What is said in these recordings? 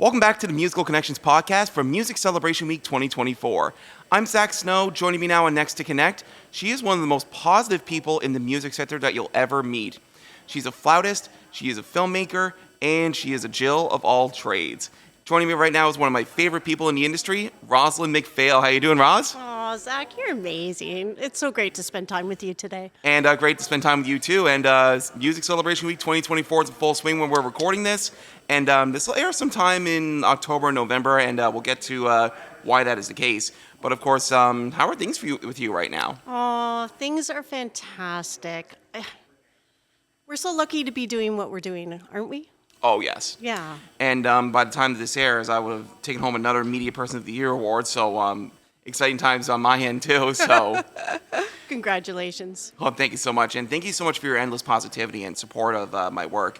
Welcome back to the Musical Connections podcast from Music Celebration Week 2024. I'm Zach Snow. Joining me now on Next to Connect, she is one of the most positive people in the music sector that you'll ever meet. She's a flautist, she is a filmmaker, and she is a Jill of all trades. Joining me right now is one of my favorite people in the industry, Rozalind MacPhail. How you doing, Roz? Oh, Zach, you're amazing. It's so great to spend time with you today. And great to spend time with you, too. And Music Celebration Week 2024 is in full swing when we're recording this. And this will air sometime in October and November, and we'll get to why that is the case. But, of course, how are things with you right now? Oh, things are fantastic. We're so lucky to be doing what we're doing, aren't we? Oh, yes. Yeah. And by the time this airs, I would have taken home another Media Person of the Year award, so exciting times on my end, too. So, Congratulations. well, thank you so much. And thank you so much for your endless positivity and support of my work.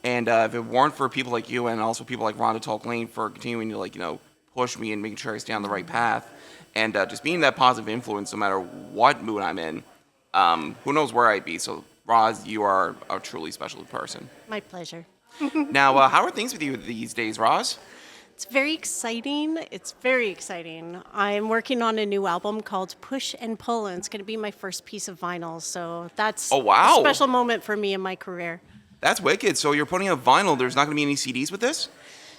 And if it weren't for people like you and also people like Rhonda Tolkien for continuing to, push me and making sure I stay on the right path and just being that positive influence no matter what mood I'm in, who knows where I'd be. So, Roz, you are a truly special person. My pleasure. Now, how are things with you these days, Roz? It's very exciting. I'm working on a new album called Push and Pull, and it's going to be my first piece of vinyl. So that's Oh, wow. a special moment for me in my career. That's wicked. So you're putting out vinyl. There's not going to be any CDs with this?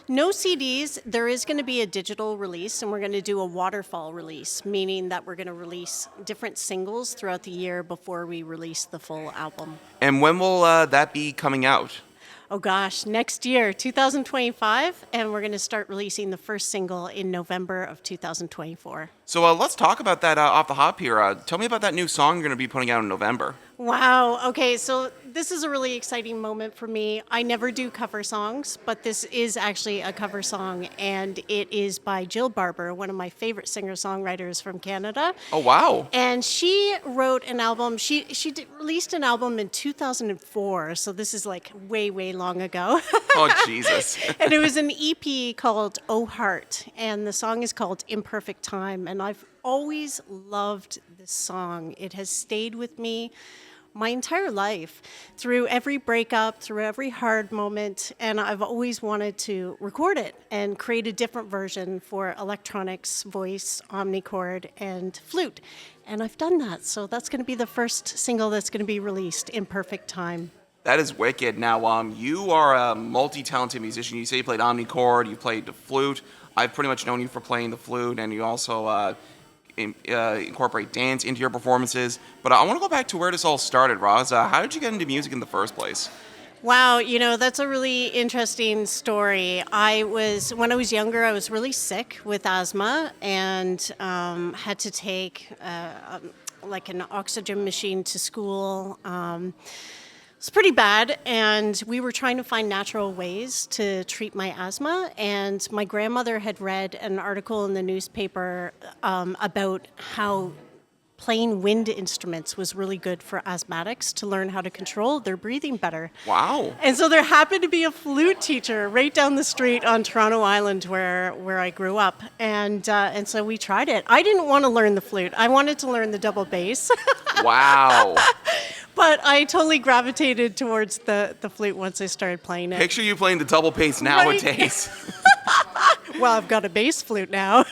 No CDs. There is going to be a digital release, and we're going to do a waterfall release, meaning that we're going to release different singles throughout the year before we release the full album. And when will that be coming out? Oh gosh, next year, 2025, and we're going to start releasing the first single in November of 2024. So let's talk about that off the hop here. Tell me about that new song you're going to be putting out in November. Wow. Okay, so this is a really exciting moment for me. I never do cover songs, but this is actually a cover song, and it is by Jill Barber, one of my favorite singer-songwriters from Canada. Oh, wow. And she wrote an album. She released an album in 2004, so this is like way, way long ago. Oh, Jesus. And it was an EP called Oh Heart, and the song is called Imperfect Time. And I've always loved this song. It has stayed with me my entire life, through every breakup, through every hard moment, and I've always wanted to record it and create a different version for electronics, voice, omnichord, and flute. And I've done that, so that's going to be the first single that's going to be released, Imperfect Time. That is wicked. Now, you are a multi-talented musician. You say you played omnichord, you played the flute. I've pretty much known you for playing the flute, and you also incorporate dance into your performances. But I want to go back to where this all started, Roz. How did you get into music in the first place? Wow, that's a really interesting story. When I was younger, I was really sick with asthma and had to take like an oxygen machine to school. It's pretty bad, and we were trying to find natural ways to treat my asthma, and my grandmother had read an article in the newspaper about how playing wind instruments was really good for asthmatics to learn how to control their breathing better. Wow. And so there happened to be a flute teacher right down the street on Toronto Island where I grew up, and so we tried it. I didn't want to learn the flute. I wanted to learn the double bass. Wow. But I totally gravitated towards the flute once I started playing it. Picture you playing the double bass nowadays. Well, I've got a bass flute now.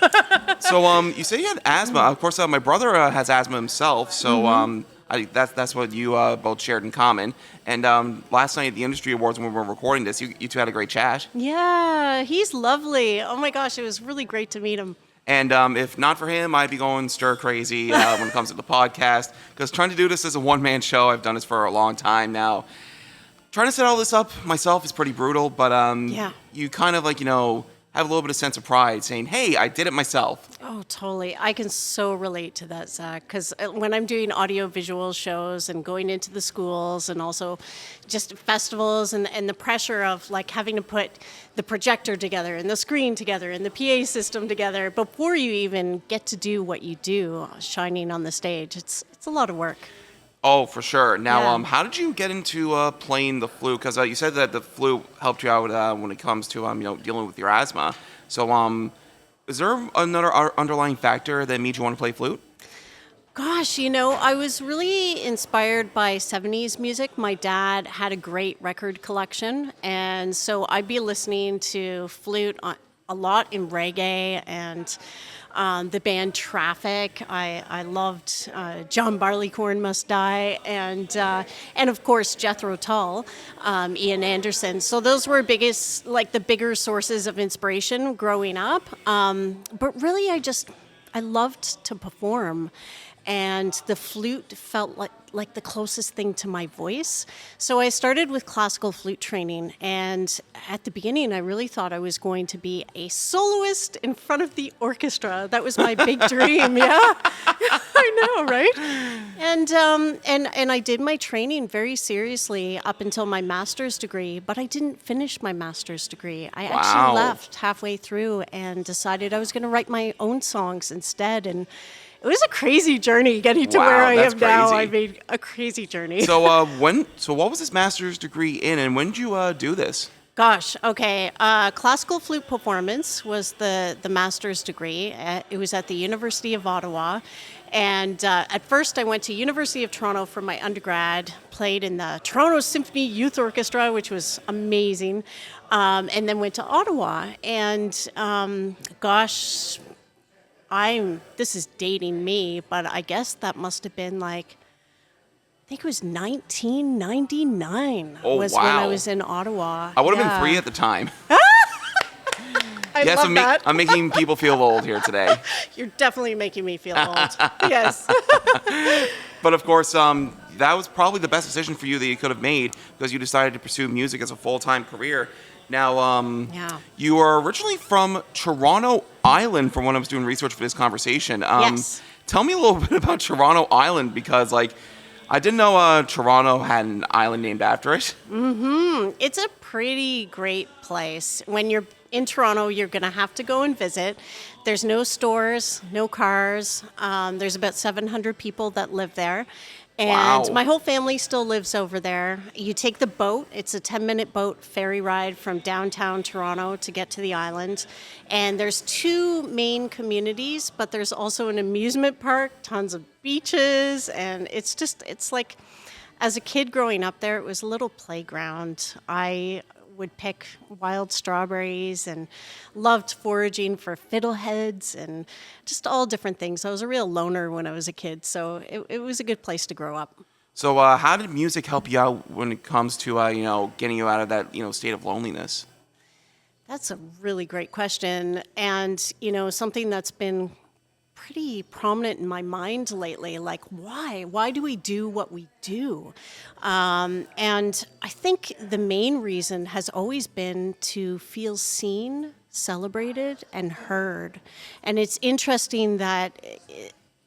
So, you say you had asthma. Of course, my brother has asthma himself. So, that's what you both shared in common. And last night at the Industry Awards, when we were recording this, you two had a great chat. Yeah, he's lovely. Oh my gosh, it was really great to meet him. And if not for him, I'd be going stir crazy when it comes to the podcast. Because trying to do this as a one-man show, I've done this for a long time now. Trying to set all this up myself is pretty brutal, but you kind of have a little bit of sense of pride saying, hey, I did it myself. Oh, totally. I can so relate to that, Zach, because when I'm doing audio-visual shows and going into the schools and also just festivals and the pressure of having to put the projector together and the screen together and the PA system together before you even get to do what you do, shining on the stage, it's a lot of work. Oh, for sure. Now, Yeah. how did you get into playing the flute? Because you said that the flute helped you out when it comes to dealing with your asthma. So, is there another underlying factor that made you want to play flute? Gosh, I was really inspired by 70s music. My dad had a great record collection, and so I'd be listening to flute a lot in reggae and the band Traffic. I loved John Barleycorn Must Die, and of course Jethro Tull, Ian Anderson. So those were the bigger sources of inspiration growing up. But really, I loved to perform. And the flute felt like the closest thing to my voice. So I started with classical flute training. And at the beginning, I really thought I was going to be a soloist in front of the orchestra. That was my big dream. Yeah, I know, right? And I did my training very seriously up until my master's degree. But I didn't finish my master's degree. I actually left halfway through and decided I was going to write my own songs instead. And it was a crazy journey getting to where I am now. I mean, a crazy journey. So what was this master's degree in, and when did you do this? Gosh, okay. Classical flute performance was the master's degree. It was at the University of Ottawa. And at first I went to University of Toronto for my undergrad, played in the Toronto Symphony Youth Orchestra, which was amazing, and then went to Ottawa. And gosh, this is dating me, but I guess that must have been I think it was 1999 when I was in Ottawa. I would have been 3 at the time. I love that. I'm making people feel old here today. You're definitely making me feel old. Yes. But of course, that was probably the best decision for you that you could have made because you decided to pursue music as a full-time career. Now, you are originally from Toronto Island from when I was doing research for this conversation. Yes. Tell me a little bit about Toronto Island because, I didn't know Toronto had an island named after it. Mm-hmm. It's a pretty great place. When you're in Toronto, you're going to have to go and visit. There's no stores, no cars. There's about 700 people that live there. And my whole family still lives over there. You take the boat. It's a 10-minute boat ferry ride from downtown Toronto to get to the island. And there's 2 main communities, but there's also an amusement park, tons of beaches. And it's like, as a kid growing up there, it was a little playground. I would pick wild strawberries and loved foraging for fiddleheads and just all different things. I was a real loner when I was a kid, so it was a good place to grow up. So how did music help you out when it comes to, getting you out of that, state of loneliness? That's a really great question. And, something that's been pretty prominent in my mind lately, why do we do what we do? And I think the main reason has always been to feel seen, celebrated, and heard. And it's interesting that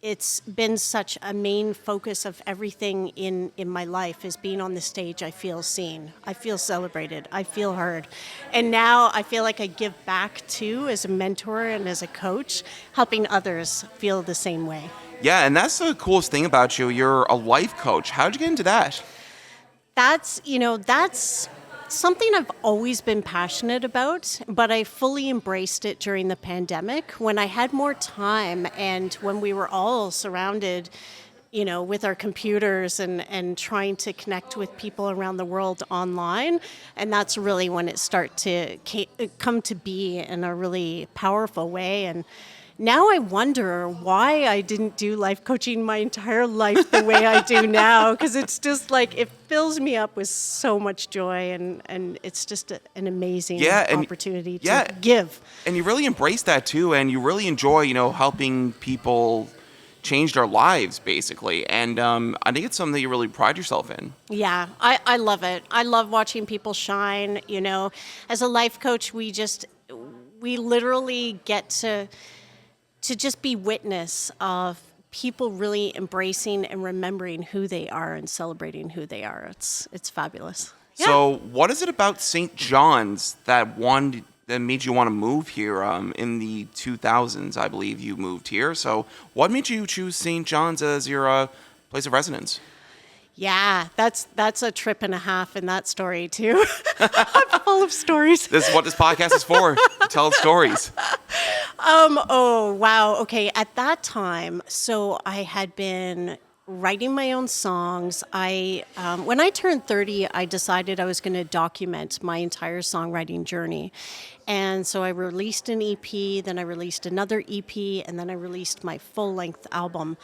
it's been such a main focus of everything in my life is being on the stage. I feel seen, I feel celebrated, I feel heard. And now I feel like I give back too as a mentor and as a coach, helping others feel the same way. Yeah, and that's the coolest thing about you. You're a life coach. How did you get into that? That's something I've always been passionate about, but I fully embraced it during the pandemic when I had more time and when we were all surrounded, with our computers and trying to connect with people around the world online. And that's really when it started to come to be in a really powerful way. And now I wonder why I didn't do life coaching my entire life the way I do now, because it's just it fills me up with so much joy, and it's just an amazing opportunity to give. And you really embrace that too, and you really enjoy, helping people change their lives, basically. And I think it's something that you really pride yourself in. Yeah, I love it. I love watching people shine. As a life coach, we literally get to just be witness of people really embracing and remembering who they are and celebrating who they are. It's fabulous. Yeah. So what is it about St. John's that made you want to move here in the 2000s? I believe you moved here. So what made you choose St. John's as your place of residence? Yeah, that's a trip and a half in that story too. I'm full of stories. This is what this podcast is for, to tell stories. Oh, wow. Okay. At that time, so I had been writing my own songs. When I turned 30, I decided I was going to document my entire songwriting journey. And so I released an EP, then I released another EP, and then I released my full-length album.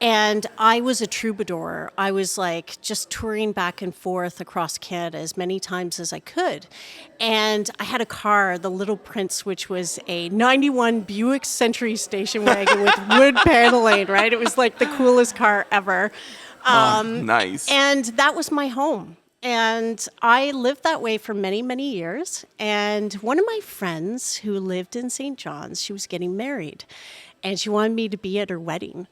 And I was a troubadour. I was like just touring back and forth across Canada as many times as I could. And I had a car, the Little Prince, which was a 91 Buick Century station wagon with wood paneling, right? It was like the coolest car ever. Nice. And that was my home. And I lived that way for many, many years. And one of my friends who lived in St. John's, she was getting married. And she wanted me to be at her wedding.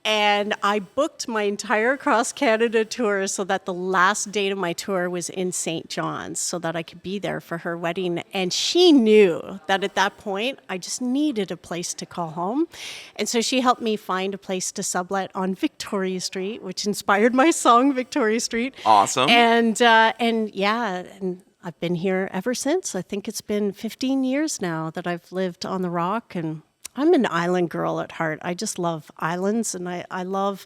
And I booked my entire cross Canada tour so that the last date of my tour was in St. John's so that I could be there for her wedding. And she knew that at that point, I just needed a place to call home. And so she helped me find a place to sublet on Victoria Street, which inspired my song, Victoria Street. Awesome. And I've been here ever since. I think it's been 15 years now that I've lived on the Rock, and I'm an island girl at heart. I just love islands, and I love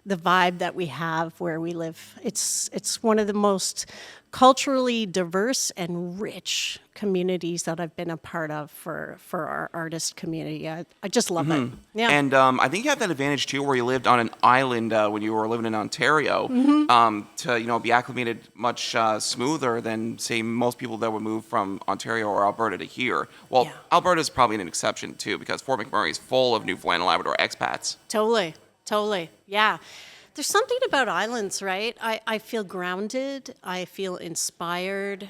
the vibe that we have where we live. It's one of the most culturally diverse and rich communities that I've been a part of for our artist community. I just love it. Yeah. And I think you had that advantage too, where you lived on an island when you were living in Ontario, to be acclimated much smoother than say most people that would move from Ontario or Alberta to here. Well, Alberta is probably an exception too, because Fort McMurray is full of Newfoundland and Labrador expats. Totally. Yeah. There's something about islands, right? I feel grounded. I feel inspired.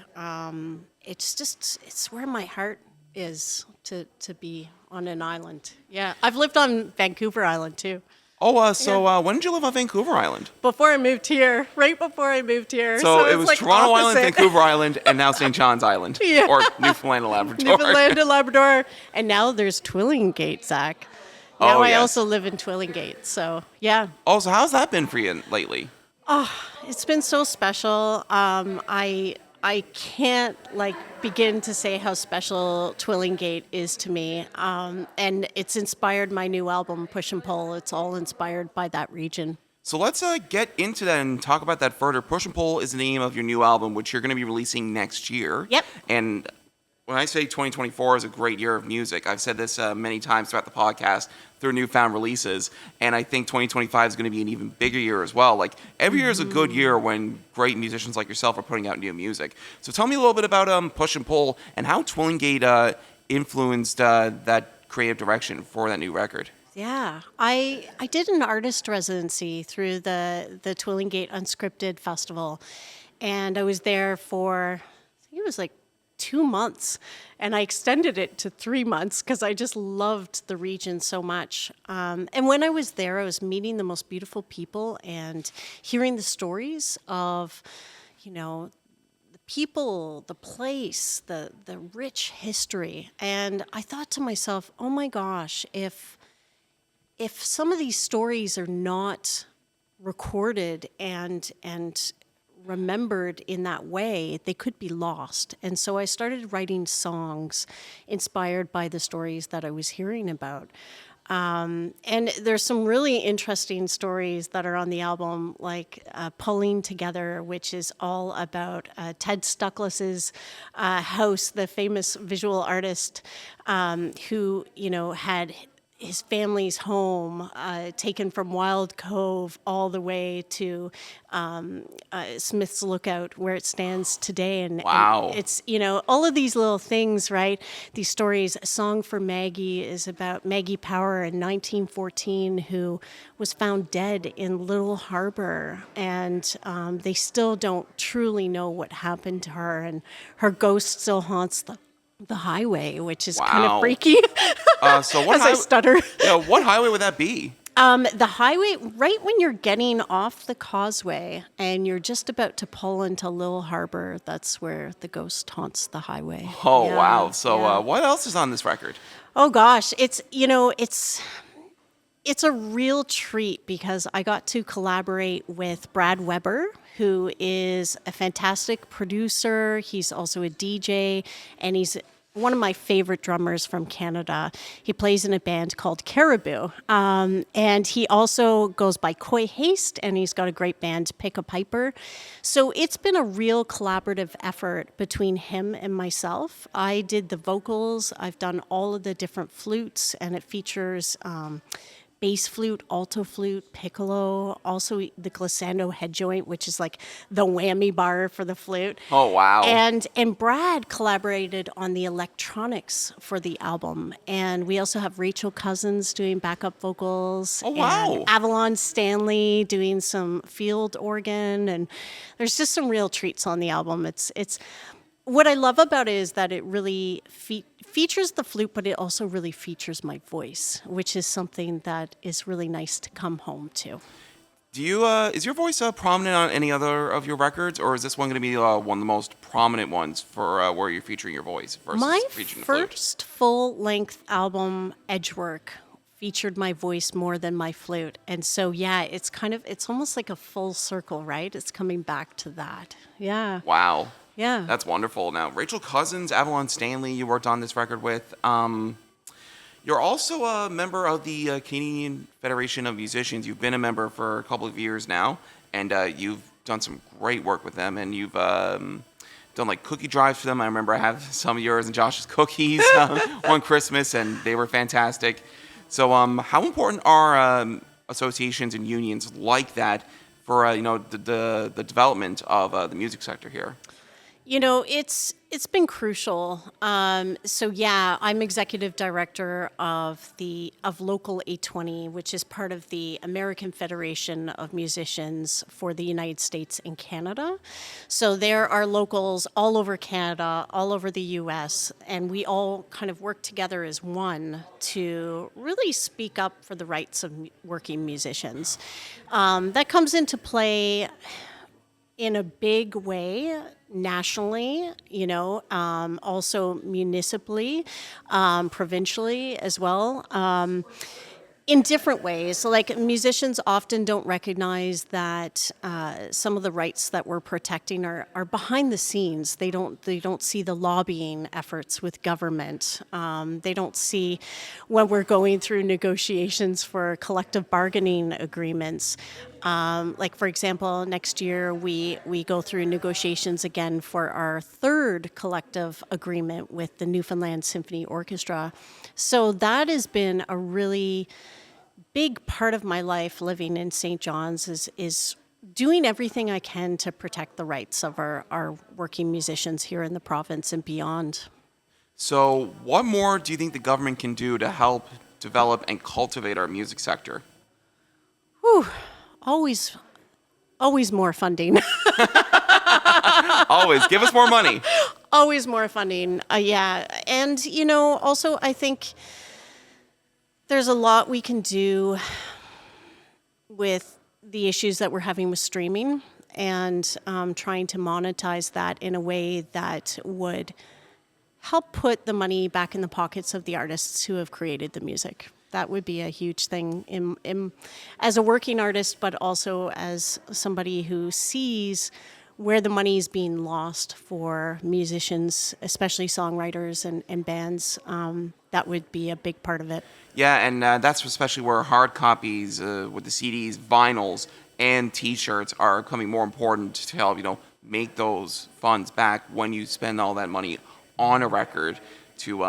It's where my heart is to be on an island. Yeah. I've lived on Vancouver Island too. Oh, when did you live on Vancouver Island? Before I moved here, right before I moved here. So it was like Toronto opposite. Island, Vancouver Island, and now St. John's Island. Yeah. Or Newfoundland and Labrador. Newfoundland and Labrador. And now there's Twillingate, Zach. Now I yes. also live in Twillingate, so yeah. Oh, so how's that been for you lately? It's been so special. I can't begin to say how special Twillingate is to me. And it's inspired my new album, Push and Pull. It's all inspired by that region. So let's get into that and talk about that further. Push and Pull is the name of your new album, which you're going to be releasing next year. Yep. And when I say 2024 is a great year of music, I've said this many times throughout the podcast through newfound releases, and I think 2025 is going to be an even bigger year as well. Like, every year is a good year when great musicians like yourself are putting out new music. So tell me a little bit about Push and Pull and how Twillingate influenced that creative direction for that new record. Yeah, I did an artist residency through the Twillingate Unscripted Festival, and I was there for, I think it was like 2 months, and I extended it to 3 months because I just loved the region so much. And when I was there, I was meeting the most beautiful people and hearing the stories of, the people, the place, the rich history. And I thought to myself, oh my gosh, if some of these stories are not recorded and remembered in that way, they could be lost. And so I started writing songs inspired by the stories that I was hearing about. And there's some really interesting stories that are on the album, like Pulling Together, which is all about Ted Stuckless's house, the famous visual artist who, had his family's home taken from Wild Cove all the way to Smith's Lookout, where it stands today. And, wow. And it's, all of these little things, right? These stories. A Song for Maggie is about Maggie Power in 1914, who was found dead in Little Harbor. And they still don't truly know what happened to her. And her ghost still haunts the highway, which is kind of freaky. So what As I stutter. What highway would that be? The highway, right when you're getting off the causeway and you're just about to pull into Little Harbor, that's where the ghost haunts the highway. Oh, yeah, wow. So what else is on this record? Oh, gosh. It's a real treat because I got to collaborate with Brad Weber, who is a fantastic producer. He's also a DJ, and he's one of my favorite drummers from Canada. He plays in a band called Caribou. And he also goes by Coy Haste, and he's got a great band, Pick a Piper. So it's been a real collaborative effort between him and myself. I did the vocals. I've done all of the different flutes, and it features bass flute, alto flute, piccolo, also the glissando head joint, which is like the whammy bar for the flute. Oh, wow. And Brad collaborated on the electronics for the album. And we also have Rachel Cousins doing backup vocals. Oh, wow. And Avalon Stanley doing some field organ. And there's just some real treats on the album. It's what I love about it is that it really features the flute, but it also really features my voice, which is something that is really nice to come home to. Do you is your voice prominent on any other of your records, or is this one going to be one of the most prominent ones for where you're featuring your voice versus My featuring the flute? first full-length album, Edgework, featured my voice more than my flute, and so yeah, it's almost like a full circle, right? It's coming back to that. Yeah. Wow. Yeah. That's wonderful. Now, Rachel Cousins, Avalon Stanley, you worked on this record with. You're also a member of the Canadian Federation of Musicians. You've been a member for a couple of years now, and you've done some great work with them, and you've done like cookie drives for them. I remember I have some of yours and Josh's cookies one Christmas, and they were fantastic. So how important are associations and unions like that for the development of the music sector here? You know, it's been crucial. So yeah, I'm executive director of Local 820, which is part of the American Federation of Musicians for the United States and Canada. So there are locals all over Canada, all over the U.S., and we all kind of work together as one to really speak up for the rights of working musicians. That comes into play in a big way nationally, also municipally, provincially as well, in different ways. Like musicians often don't recognize that some of the rights that we're protecting are behind the scenes. They don't see the lobbying efforts with government. They don't see when we're going through negotiations for collective bargaining agreements. Like, for example, next year we go through negotiations again for our third collective agreement with the Newfoundland Symphony Orchestra. So that has been a really big part of my life living in St. John's is doing everything I can to protect the rights of our working musicians here in the province and beyond. So what more do you think the government can do to help develop and cultivate our music sector? Whew. Always more funding. Always. Give us more money. Always more funding. Yeah. And, also I think there's a lot we can do with the issues that we're having with streaming and trying to monetize that in a way that would help put the money back in the pockets of the artists who have created the music. That would be a huge thing as a working artist, but also as somebody who sees where the money is being lost for musicians, especially songwriters and bands. That would be a big part of it. Yeah, and that's especially where hard copies with the CDs, vinyls, and T-shirts are becoming more important to help, make those funds back when you spend all that money on a record to,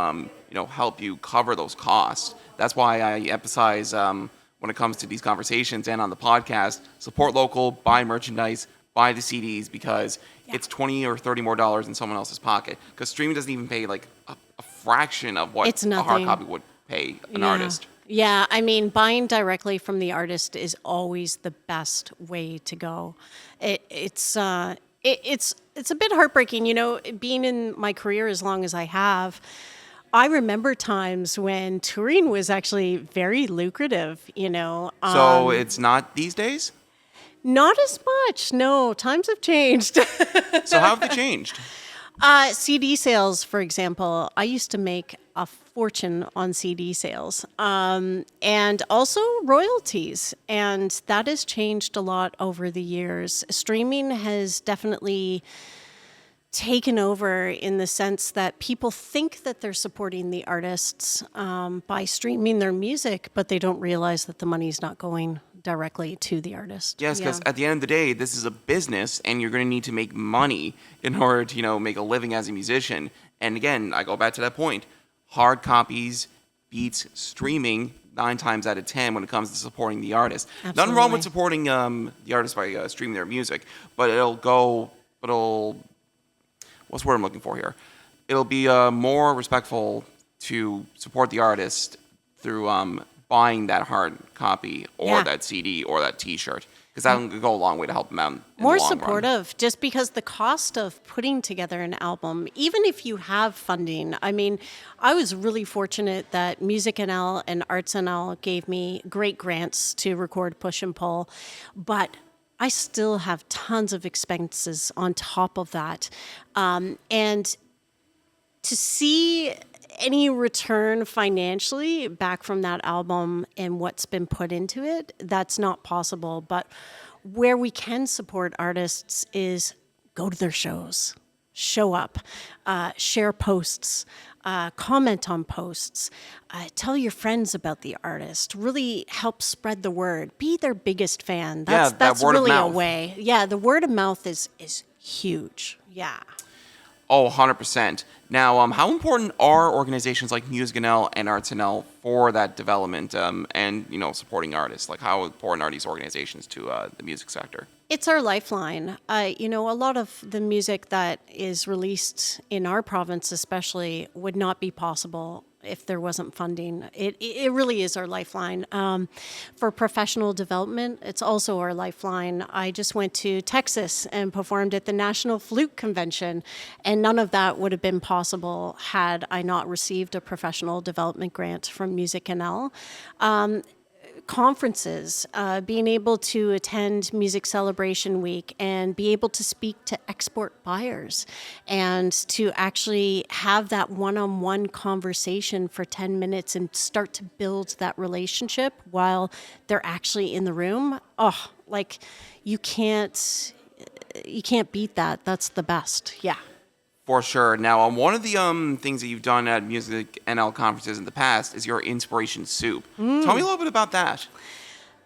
help you cover those costs. That's why I emphasize when it comes to these conversations and on the podcast, support local, buy merchandise, buy the CDs, because it's $20 or $30 more in someone else's pocket. Because streaming doesn't even pay like a fraction of what a hard copy would pay an artist. Yeah, I mean, buying directly from the artist is always the best way to go. It's a bit heartbreaking, being in my career as long as I have. I remember times when touring was actually very lucrative, So it's not these days? Not as much. No, times have changed. So how have they changed? CD sales, for example. I used to make a fortune on CD sales, and also royalties. And that has changed a lot over the years. Streaming has definitely taken over in the sense that people think that they're supporting the artists by streaming their music, but they don't realize that the money's not going directly to the artist. Yes, because at the end of the day, this is a business, and you're going to need to make money in order to, make a living as a musician. And again, I go back to that point. Hard copies beats streaming 9 times out of 10 when it comes to supporting the artist. Absolutely. Nothing wrong with supporting the artist by streaming their music, but what's the word I'm looking for here? It'll be more respectful to support the artist through buying that hard copy or that CD or that T-shirt, because that will go a long way to help them out in more the long supportive, run. just because the cost of putting together an album, even if you have funding, I mean, I was really fortunate that musicnl and artsnl gave me great grants to record Push and Pull, but I still have tons of expenses on top of that. And to see any return financially back from that album and what's been put into it, that's not possible. But where we can support artists is go to their shows, show up, share posts, comment on posts, tell your friends about the artist, really help spread the word, be their biggest fan. That's word of really a mouth. way. Yeah, the word of mouth is huge. Yeah. Oh, 100%. Now, how important are organizations like musicnl and artsnl for that development and supporting artists? Like, how important are these organizations to the music sector? It's our lifeline. A lot of the music that is released in our province especially would not be possible if there wasn't funding. It really is our lifeline. For professional development, it's also our lifeline. I just went to Texas and performed at the National Flute Convention, and none of that would have been possible had I not received a professional development grant from musicnl. Conferences, being able to attend Music Celebration Week and be able to speak to export buyers and to actually have that one-on-one conversation for 10 minutes and start to build that relationship while they're actually in the room. Oh, like you can't beat that. That's the best. Yeah. For sure. Now, one of the things that you've done at musicnl conferences in the past is your inspiration soup. Tell me a little bit about that.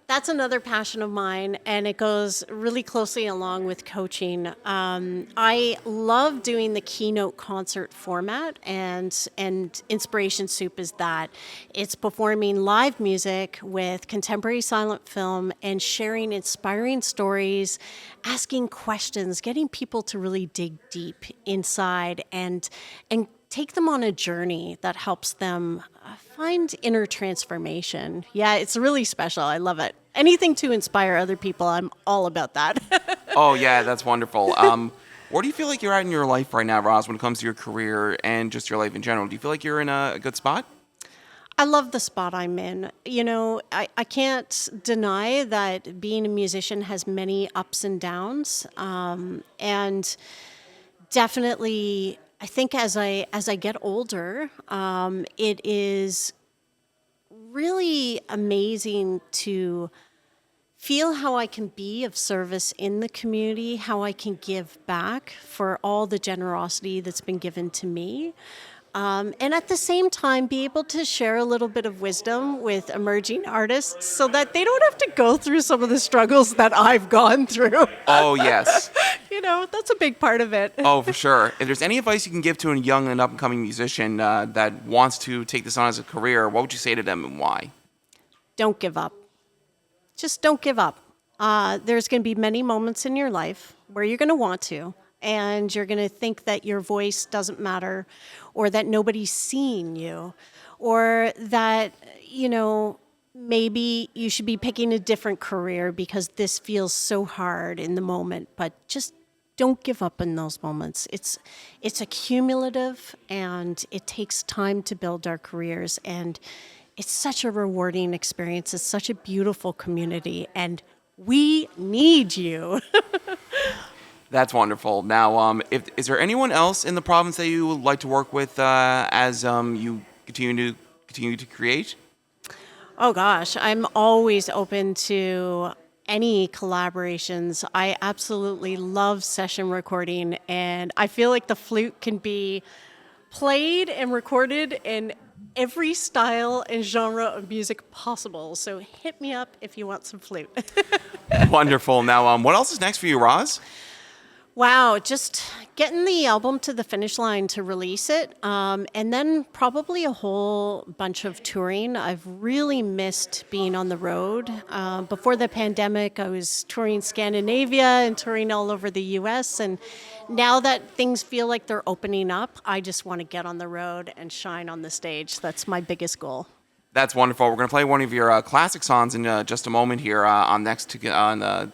That's another passion of mine, and it goes really closely along with coaching. I love doing the keynote concert format, and Inspiration Soup is that. It's performing live music with contemporary silent film and sharing inspiring stories, asking questions, getting people to really dig deep inside and take them on a journey that helps them find inner transformation. Yeah, it's really special. I love it. Anything to inspire other people, I'm all about that. Oh, yeah, that's wonderful. Where do you feel like you're at in your life right now, Roz, when it comes to your career and just your life in general? Do you feel like you're in a good spot? I love the spot I'm in. I can't deny that being a musician has many ups and downs. And definitely, I think as I get older, it is really amazing to feel how I can be of service in the community, how I can give back for all the generosity that's been given to me. And at the same time, be able to share a little bit of wisdom with emerging artists so that they don't have to go through some of the struggles that I've gone through. Oh, yes. That's a big part of it. Oh, for sure. If there's any advice you can give to a young and up-and-coming musician that wants to take this on as a career, what would you say to them and why? Don't give up. Just don't give up. There's going to be many moments in your life where you're going to want to, and you're going to think that your voice doesn't matter, or that nobody's seeing you, or that, maybe you should be picking a different career because this feels so hard in the moment. But just don't give up in those moments. It's accumulative, and it takes time to build our careers, and it's such a rewarding experience. It's such a beautiful community, and we need you. That's wonderful. Now, is there anyone else in the province that you would like to work with as you continue to create? Oh gosh, I'm always open to any collaborations. I absolutely love session recording, and I feel like the flute can be played and recorded in every style and genre of music possible. So hit me up if you want some flute. Wonderful. Now, what else is next for you, Roz? Wow, just getting the album to the finish line to release it, and then probably a whole bunch of touring. I've really missed being on the road. Before the pandemic, I was touring Scandinavia and touring all over the U.S., and now that things feel like they're opening up, I just want to get on the road and shine on the stage. That's my biggest goal. That's wonderful. We're going to play one of your classic songs in just a moment here on the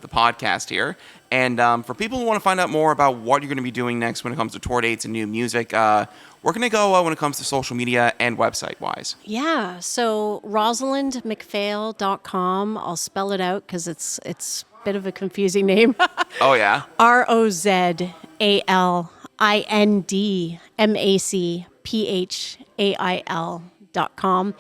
podcast here. And for people who want to find out more about what you're going to be doing next when it comes to tour dates and new music, where can they go when it comes to social media and website-wise? Yeah, so rozalindmacphail.com. I'll spell it out because it's a bit of a confusing name. Oh, yeah? rozalindmacphail.com.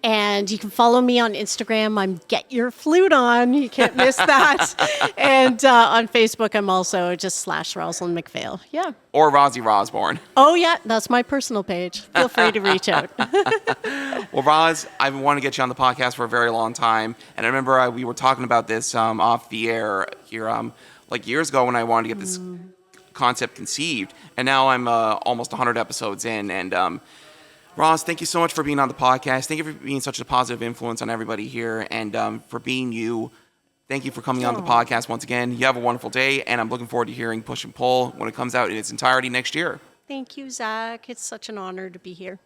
And you can follow me on Instagram. I'm Get Your Flute On. You can't miss that. And on Facebook, I'm also just /Rozalind MacPhail. Yeah. Or Rozzy Rosborn. Oh, yeah. That's my personal page. Feel free to reach out. Well, Roz, I've been wanting to get you on the podcast for a very long time. And I remember we were talking about this off the air here like years ago when I wanted to get this concept conceived. And now I'm almost 100 episodes in. And Roz, thank you so much for being on the podcast. Thank you for being such a positive influence on everybody here and for being you. Thank you for coming on the podcast once again. You have a wonderful day, and I'm looking forward to hearing Push and Pull when it comes out in its entirety next year. Thank you, Zach. It's such an honor to be here.